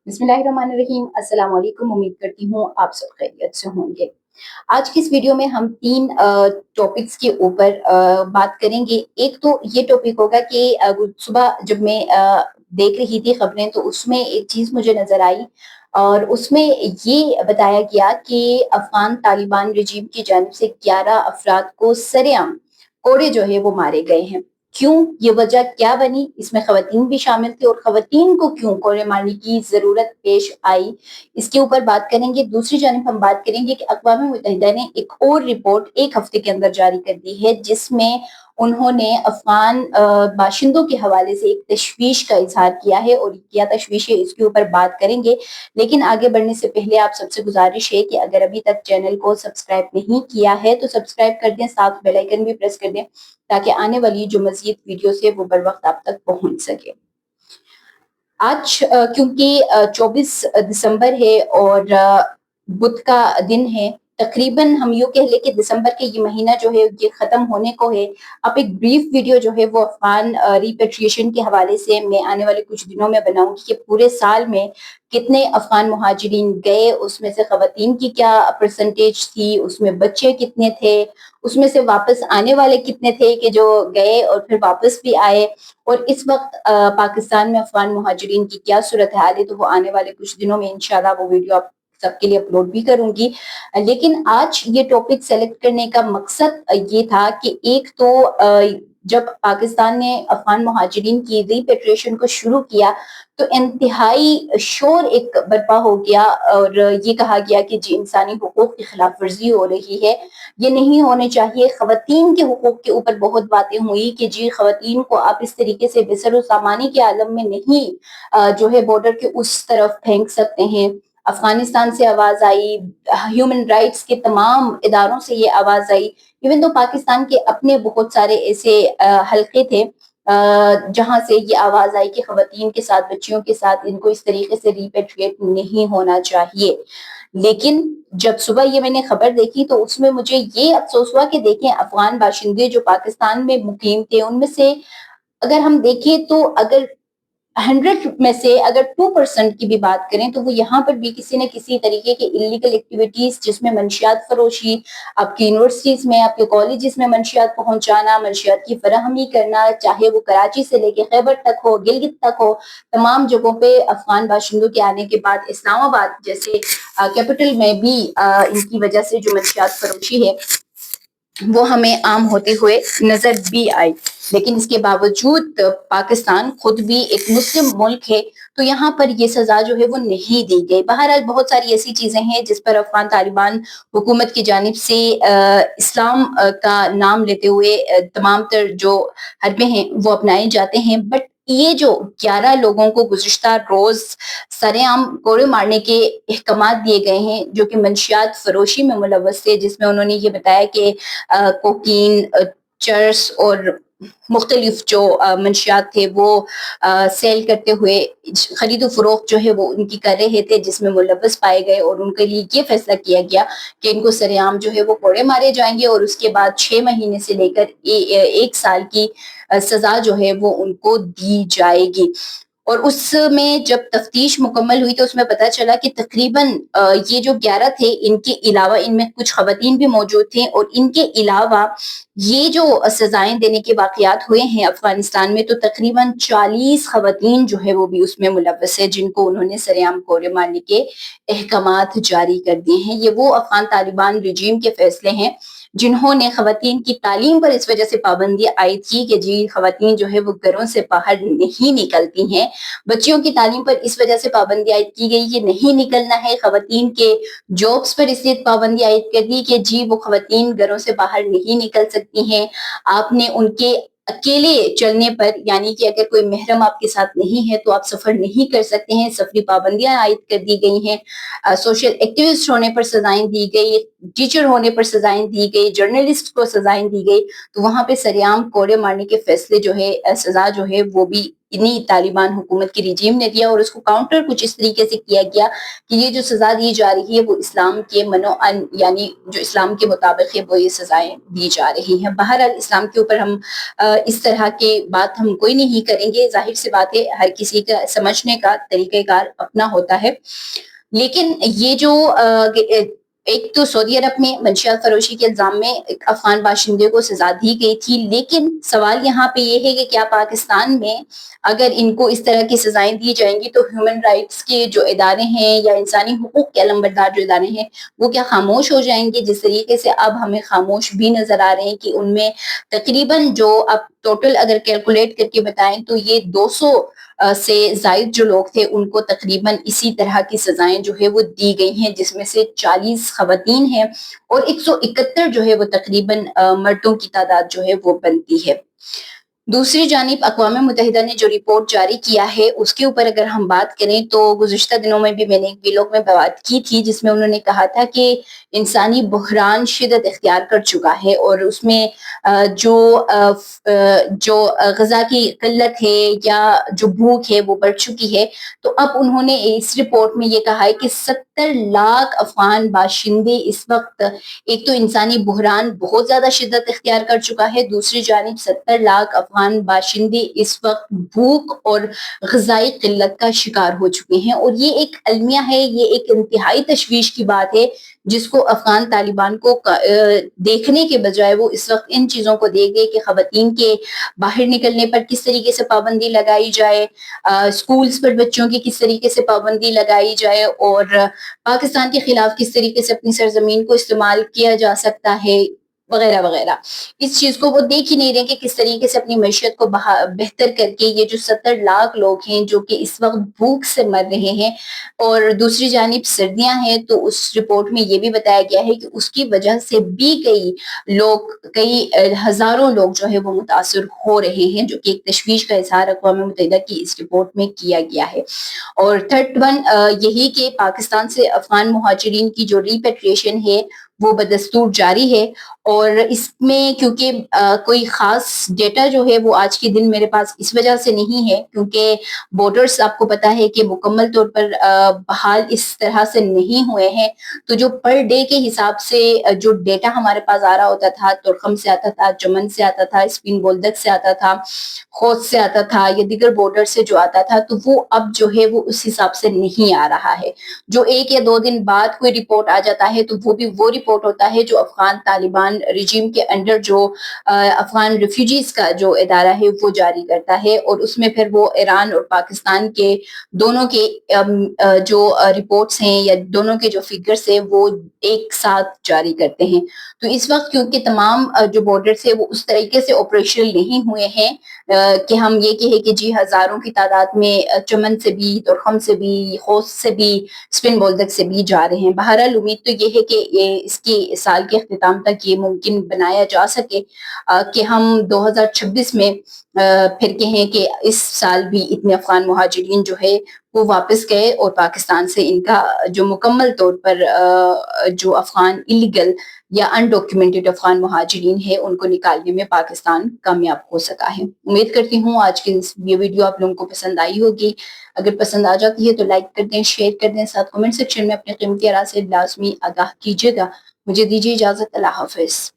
बिस्मिल्लाहिर्रहमानिर्रहीम। अस्सलाम वालेकुम। उम्मीद करती हूँ आप सब खैरियत से होंगे। आज की इस वीडियो में हम 3 टॉपिक्स के ऊपर बात करेंगे। एक तो ये टॉपिक होगा कि सुबह जब मैं देख रही थी खबरें तो उसमें एक चीज़ मुझे नज़र आई और उसमें ये बताया गया कि अफ़गान तालिबान रजीम की जानिब से 11 अफ़राद को सरेआम कोड़े जो है वो मारे गए हैं। क्यों? ये वजह क्या बनी? इसमें ख़वातीन भी शामिल थी और ख़वातीन को क्यों कोड़े मारने की ज़रूरत पेश आई? इसके ऊपर बात करेंगे। दूसरी जानिब हम बात करेंगे कि अक़वाम मुत्तहिदा ने एक और रिपोर्ट 1 हफ्ते के अंदर जारी कर दी है जिसमें उन्होंने अफ़गान बाशिंदों के हवाले से एक तशवीश का इज़हार किया है और क्या तशवीश है इसके ऊपर बात करेंगे। लेकिन आगे बढ़ने से पहले आप सबसे गुज़ारिश है कि अगर अभी तक चैनल को सब्सक्राइब नहीं किया है तो सब्सक्राइब कर दें, साथ बेल आइकन भी प्रेस कर दें ताकि आने वाली जो मज़ीद वीडियोज़ है वो बर वक़्त आप तक पहुँच सके। आज क्योंकि 24 दिसंबर है और बुध का दिन है, तकरीबन हम यूँ कह लें कि दिसंबर के ये महीना जो है ये ख़त्म होने को है। अब एक ब्रीफ वीडियो जो है वो अफ़गान रिपेट्रिएशन के हवाले से मैं आने वाले कुछ दिनों में बनाऊँगी कि पूरे साल में कितने अफ़गान मुहाजिरीन गए, उसमें से ख़वातीन की क्या परसेंटेज थी, उसमें बच्चे कितने थे, उसमें से वापस आने वाले कितने थे कि जो गए और फिर वापस भी आए। और इस वक्त पाकिस्तान में अफ़गान मुहाजिरीन की क्या सूरत हाल है तो वो आने वाले कुछ दिनों में इंशाल्लाह वो वीडियो आप सबके लिए अपलोड भी करूंगी। लेकिन आज ये टॉपिक सेलेक्ट करने का मकसद ये था कि एक तो जब पाकिस्तान ने अफ़गान मुहाजिरीन की रिपेट्रिएशन को शुरू किया तो इंतहाई शोर एक बर्पा हो गया और ये कहा गया कि जी इंसानी हुकूक की खिलाफ वर्जी हो रही है, ये नहीं होने चाहिए। ख़वातीन के हुकूक के ऊपर बहुत बातें हुई कि जी ख़वातीन को आप इस तरीके से बेसर-ओ-सामानी के आलम में नहीं जो है बॉर्डर के उस तरफ फेंक सकते हैं। अफ़गानिस्तान से आवाज़ आई, ह्यूमन राइट्स के तमाम इदारों से ये आवाज़ आई। इवन तो पाकिस्तान के अपने बहुत सारे ऐसे हलक़े थे जहाँ से ये आवाज़ आई कि ख़वातीन के साथ, बच्चियों के साथ इनको इस तरीके से रिपेट्रिएट नहीं होना चाहिए। लेकिन जब सुबह ये मैंने खबर देखी तो उसमें मुझे ये अफ़सोस हुआ कि देखें अफ़गान बाशिंदे जो पाकिस्तान में मुकीम थे उनमें से अगर हम देखें तो अगर 100 में से अगर 2% की भी बात करें तो वो यहाँ पर भी किसी न किसी तरीके की इल्लीगल एक्टिविटीज़ जिसमें मंशियात फ़रोशी, आपकी यूनिवर्सिटीज़ में, आपके कॉलेजेस में मंशियात पहुँचाना, मंशियात की फ़राहमी करना, चाहे वो कराची से लेके खैबर तक हो, गिलगित तक हो, तमाम जगहों पे अफ़गान बाशिंदों के आने के बाद इस्लामाबाद जैसे कैपिटल में भी इनकी वजह से जो मंशियात फ़रोशी है वो हमें आम होते हुए नजर भी आई। लेकिन इसके बावजूद पाकिस्तान खुद भी एक मुस्लिम मुल्क है तो यहाँ पर ये सजा जो है वो नहीं दी गई। बहरहाल बहुत सारी ऐसी चीजें हैं जिस पर अफगान तालिबान हुकूमत की जानिब से इस्लाम का नाम लेते हुए तमाम तर जो हरबे हैं वो अपनाए जाते हैं। बट ये जो 11 लोगों को गुज़िश्ता रोज सरेआम कोड़े मारने के अहकामात दिए गए हैं जो कि मंशियात फरोशी में मुलव्वस थे, जिसमें उन्होंने ये बताया कि कोकीन, चर्स और मुख्तलिफ जो मंशियात थे वो सेल करते हुए खरीदो फरोख्त जो है वो उनकी कर रहे थे, जिसमें मुलव्वस पाए गए और उनके लिए ये फैसला किया गया कि इनको सरेआम जो है वो कोड़े मारे जाएंगे और उसके बाद 6 महीने से लेकर 1 साल की सजा जो है वो उनको दी जाएगी। और उसमें जब तफ्तीश मुकम्मल हुई तो उसमें पता चला कि तकरीबन ये जो 11 थे इनके अलावा इनमें कुछ ख़वातीन भी मौजूद थे और इनके अलावा ये जो सज़ाएँ देने के वाक़यात हुए हैं अफ़गानिस्तान में तो तकरीबन 40 ख़वातीन जो है वो भी उसमें मुलव्वस है जिनको उन्होंने सरेआम कोड़े मारने के अहकामात जारी कर दिए हैं। ये वो अफ़गान तालिबान रजीम के फ़ैसले हैं जिन्होंने ख़वातीन की तालीम पर इस वजह से पाबंदी आयद की कि जी ख़वातीन जो है वो घरों से बाहर नहीं निकलती हैं। बच्चियों की तालीम पर इस वजह से पाबंदी आयद की गई कि नहीं निकलना है। ख़वातीन के जॉब्स पर इसलिए पाबंदी आयद कर दी कि जी वो ख़वातीन घरों से बाहर नहीं निकल सकती हैं। आपने उनके अकेले चलने पर यानी कि अगर कोई महरम आपके साथ नहीं है तो आप सफ़र नहीं कर सकते हैं। सफ़री पाबंदियाँ आयद कर दी गई हैं। सोशल एक्टिविस्ट होने पर सज़ाएँ दी गई, टीचर होने पर सज़ाएँ दी गई, जर्नलिस्ट को सज़ाएँ दी गई। तो वहाँ पे सरेआम कोड़े मारने के फ़ैसले जो है सज़ा जो है वो भी انہی तालिबान हुकूमत की रिजीम ने दिया और उसको काउंटर कुछ इस तरीके से किया गया कि ये जो सज़ा दी जा रही है वो इस्लाम के मनोअन यानी जो इस्लाम के मुताबिक है वो ये सज़ाएँ दी जा रही हैं। बहरहाल इस्लाम के ऊपर हम इस तरह की बात हम कोई नहीं करेंगे, ज़ाहिर-सी बात है हर किसी का समझने का तरीक़ेकार अपना होता है। लेकिन ये जो एक तो सऊदी अरब में मंशियात फरोशी के इल्ज़ाम में एक अफ़गान बाशिंदे को सज़ा दी गई थी, लेकिन सवाल यहाँ पे ये है कि क्या पाकिस्तान में अगर इनको इस तरह की सज़ाएँ दी जाएँगी तो ह्यूमन राइट्स के जो इदारे हैं या इंसानी हुकूक के अलंबरदार जो इदारे हैं, वो क्या खामोश हो जाएँगे? जिस तरीके से अब हमें खामोश भी नज़र आ रहे हैं कि उनमें तकरीबन जो अब टोटल अगर कैलकुलेट करके बताएँ तो ये 200 से ज़ायद जो लोग थे उनको तकरीबन इसी तरह की सज़ाएँ जो है वो दी गई हैं, जिसमें से 40 ख़वातीन हैं और 171 जो है वो तकरीबन मर्दों की तादाद जो है वो बनती है। दूसरी जानिब अक़वाम मुत्तहिदा ने जो रिपोर्ट जारी किया है उसके ऊपर अगर हम बात करें तो गुज़िश्ता दिनों में भी मैंने एक व्लॉग में बात की थी जिसमें उन्होंने कहा था कि इंसानी बुहरान शिद्दत इख्तियार कर चुका है और उसमें जो ग़िज़ा की क़िल्लत है या जो भूख है वो बढ़ चुकी है। तो अब उन्होंने इस रिपोर्ट में ये कहा है कि 70 लाख अफ़गान बाशिंदे इस वक़्त एक तो इंसानी बुहरान बहुत ज़्यादा शिद्दत इख्तियार कर चुका है, दूसरी जानिब 70 लाख अफ़गान बाशिंदे इस वक़्त भूख और ग़िज़ाई क़िल्लत का शिकार हो चुके हैं और ये एक अलमिया है, ये एक इंतहाई तशवीश की बात है, जिसको अफ़गान तालिबान को देखने के बजाय वो इस वक़्त इन चीज़ों को देख गए कि ख़वातीन के बाहर निकलने पर किस तरीके से पाबंदी लगाई जाए, स्कूल्स पर बच्चों की किस तरीके से पाबंदी लगाई जाए और पाकिस्तान के खिलाफ किस तरीके से अपनी सरजमीन को इस्तेमाल किया जा सकता है, वगैरह वगैरह। इस चीज़ को वो देख ही नहीं रहे कि किस तरीके से अपनी मईशत को बेहतर करके ये जो 70 लाख लोग हैं जो कि इस वक़्त भूख से मर रहे हैं और दूसरी जानिब सर्दियाँ हैं, तो उस रिपोर्ट में ये भी बताया गया है कि उसकी वजह से भी कई हज़ारों लोग जो है वो मुतासिर हो रहे हैं, जो कि एक तशवीश का इज़हार अक़वाम मुत्तहिदा की इस रिपोर्ट में किया गया है। और थर्ड वन यही कि पाकिस्तान से अफ़गान मुहाजिरीन की जो रिपैट्रिएशन है वो बदस्तूर जारी है और इसमें क्योंकि कोई ख़ास डेटा जो है वो आज के दिन मेरे पास इस वजह से नहीं है क्योंकि बॉर्डर्स आपको पता है कि मुकम्मल तौर पर बहाल इस तरह से नहीं हुए हैं, तो जो पर डे के हिसाब से जो डेटा हमारे पास आ रहा होता था, तुर्खम से आता था, चमन से आता था, स्पिन बोल्दक से आता था, खोत से आता था या दीगर बॉर्डर से जो आता था, तो वो अब जो है वो उस हिसाब से नहीं आ रहा है। जो 1 या 2 दिन बाद कोई रिपोर्ट आ जाता है तो वो भी वो रिपोर्ट होता है जो अफ़गान तालिबान रिजीम के अंडर जो अफ़गान रिफ्यूजीज़ का जो इदारा है वो जारी करता है और उसमें फिर वो ईरान और पाकिस्तान के दोनों के जो रिपोर्ट्स हैं या दोनों के जो फिगर्स हैं वो एक साथ जारी करते हैं। तो इस वक़्त क्योंकि तमाम जो बॉर्डर्स है वो उस तरीके से ऑपरेशनल नहीं हुए हैं कि हम ये कहें कि जी हज़ारों की तादाद में चमन से भी, तुर्खम से भी, खोस्त से भी, स्पिन बोल्दक से भी जा रहे हैं। बहरहाल उम्मीद तो ये है कि ये इसकी साल के इख्तिताम तक ये मुमकिन बनाया जा सके कि हम 2026 में फिर कहें कि इस साल भी इतने अफ़गान मुहाजिरीन जो है वो वापस गए और पाकिस्तान से इनका जो मुकम्मल तौर पर जो अफ़गान इल्लीगल या अनडॉक्यूमेंटेड अफ़गान मुहाजिरीन है उनको निकालने में पाकिस्तान कामयाब हो सका है। उम्मीद करती हूँ आज की ये वीडियो आप लोगों को पसंद आई होगी। अगर पसंद आ जाती है तो लाइक कर दें, शेयर कर दें, साथ कमेंट सेक्शन में अपने कीमती आरा से लाज़मी आगाह कीजिएगा। मुझे दीजिए इजाज़त, अल्लाह हाफ़िज़।